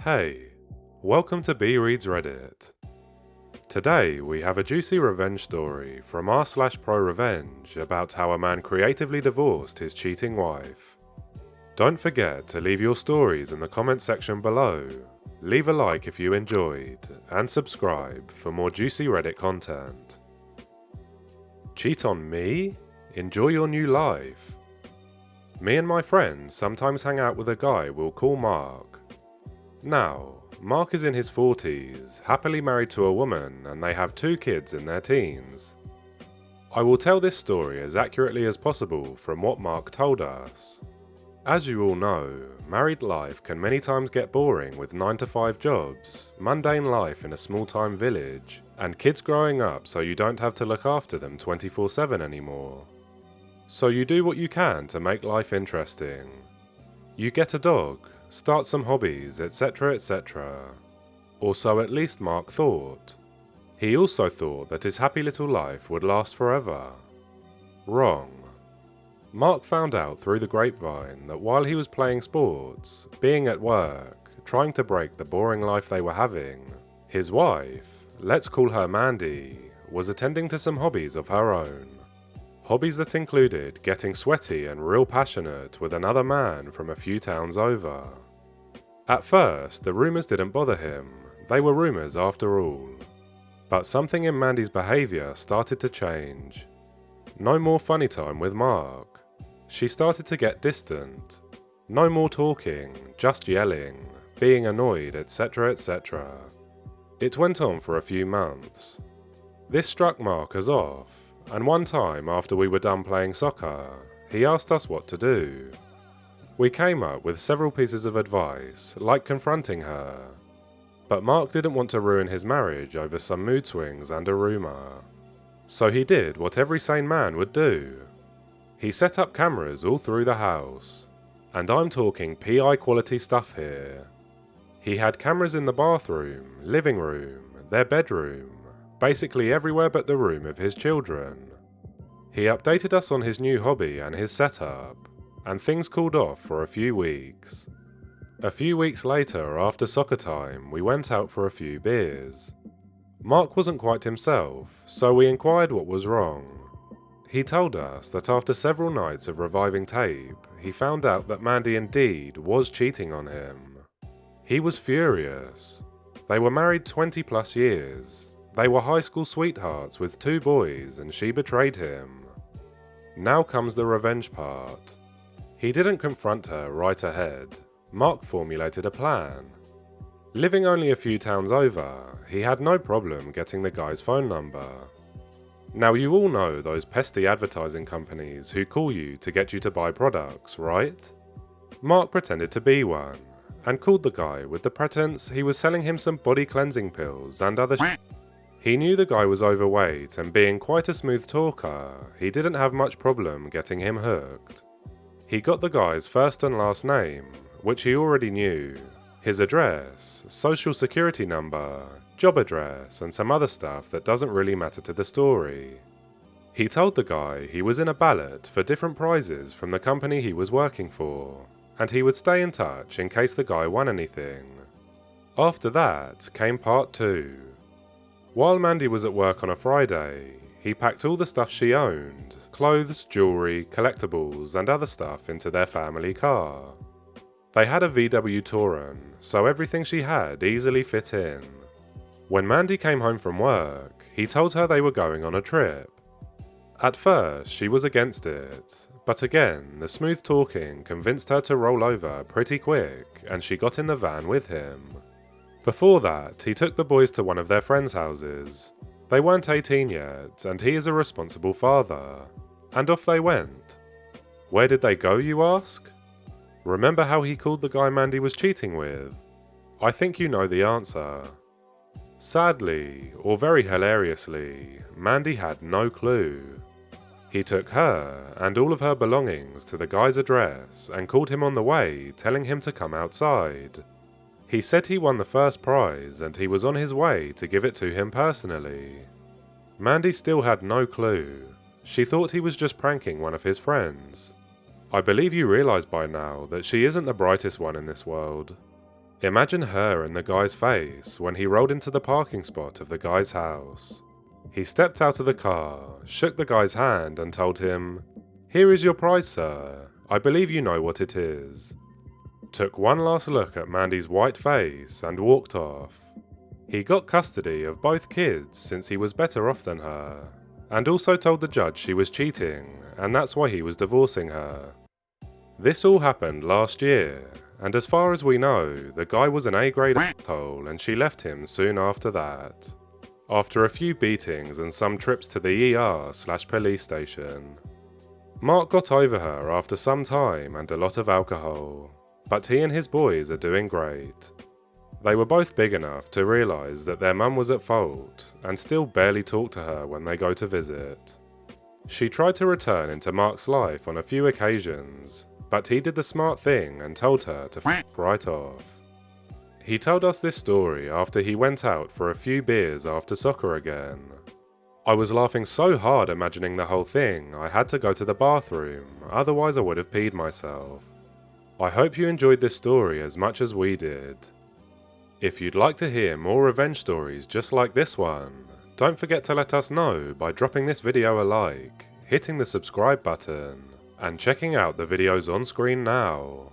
Hey, welcome to beereadsreddit. Today we have a juicy revenge story from r/ProRevenge about how a man creatively divorced his cheating wife. Don't forget to leave your stories in the comment section below, leave a like if you enjoyed, and subscribe for more juicy Reddit content. Cheat on me? Enjoy your new life. Me and my friends sometimes hang out with a guy we'll call Mark. Now, Mark is in his 40s, happily married to a woman, and they have 2 kids in their teens. I will tell this story as accurately as possible from what Mark told us. As you all know, married life can many times get boring with 9-to-5 jobs, mundane life in a small-time village, and kids growing up so you don't have to look after them 24/7 anymore. So you do what you can to make life interesting. You get a dog, start some hobbies, etc, etc. Or so at least Mark thought. He also thought that his happy little life would last forever. Wrong. Mark found out through the grapevine that while he was playing sports, being at work, trying to break the boring life they were having, his wife, let's call her Mandy, was attending to some hobbies of her own. Hobbies that included getting sweaty and real passionate with another man from a few towns over. At first, the rumours didn't bother him, they were rumours after all. But something in Mandy's behaviour started to change. No more funny time with Mark. She started to get distant. No more talking, just yelling, being annoyed, etc, etc. It went on for a few months. This struck Mark as off. And one time after we were done playing soccer, he asked us what to do. We came up with several pieces of advice, like confronting her. But Mark didn't want to ruin his marriage over some mood swings and a rumour. So he did what every sane man would do. He set up cameras all through the house. And I'm talking PI quality stuff here. He had cameras in the bathroom, living room, their bedroom, basically everywhere but the room of his children. He updated us on his new hobby and his setup, and things cooled off for a few weeks. A few weeks later, after soccer time, we went out for a few beers. Mark wasn't quite himself, so we inquired what was wrong. He told us that after several nights of reviving tape, he found out that Mandy indeed was cheating on him. He was furious. They were married 20+ years. They were high school sweethearts with 2 boys, and she betrayed him. Now comes the revenge part. He didn't confront her right ahead. Mark formulated a plan. Living only a few towns over, he had no problem getting the guy's phone number. Now you all know those pesky advertising companies who call you to get you to buy products, right? Mark pretended to be one, and called the guy with the pretense he was selling him some body cleansing pills and other shit. He knew the guy was overweight, and being quite a smooth talker, he didn't have much problem getting him hooked. He got the guy's first and last name, which he already knew, his address, social security number, job address, and some other stuff that doesn't really matter to the story. He told the guy he was in a ballot for different prizes from the company he was working for, and he would stay in touch in case the guy won anything. After that came part 2. While Mandy was at work on a Friday, he packed all the stuff she owned, clothes, jewellery, collectibles, and other stuff into their family car. They had a VW Touran, so everything she had easily fit in. When Mandy came home from work, he told her they were going on a trip. At first, she was against it, but again, the smooth talking convinced her to roll over pretty quick, and she got in the van with him. Before that, he took the boys to one of their friends' houses. They weren't 18 yet, and he is a responsible father. And off they went. Where did they go, you ask? Remember how he called the guy Mandy was cheating with? I think you know the answer. Sadly, or very hilariously, Mandy had no clue. He took her and all of her belongings to the guy's address and called him on the way, telling him to come outside. He said he won the first prize and he was on his way to give it to him personally. Mandy still had no clue. She thought he was just pranking one of his friends. I believe you realise by now that she isn't the brightest one in this world. Imagine her and the guy's face when he rolled into the parking spot of the guy's house. He stepped out of the car, shook the guy's hand and told him, "Here is your prize, sir. I believe you know what it is." Took one last look at Mandy's white face and walked off. He got custody of both kids since he was better off than her, and also told the judge she was cheating and that's why he was divorcing her. This all happened last year, and as far as we know, the guy was an A-grade asshole and she left him soon after that. After a few beatings and some trips to the ER/police station. Mark got over her after some time and a lot of alcohol, but he and his boys are doing great. They were both big enough to realise that their mum was at fault and still barely talk to her when they go to visit. She tried to return into Mark's life on a few occasions, but he did the smart thing and told her to f*** right off. He told us this story after he went out for a few beers after soccer again. I was laughing so hard imagining the whole thing I had to go to the bathroom, otherwise I would have peed myself. I hope you enjoyed this story as much as we did. If you'd like to hear more revenge stories just like this one, don't forget to let us know by dropping this video a like, hitting the subscribe button, and checking out the videos on screen now.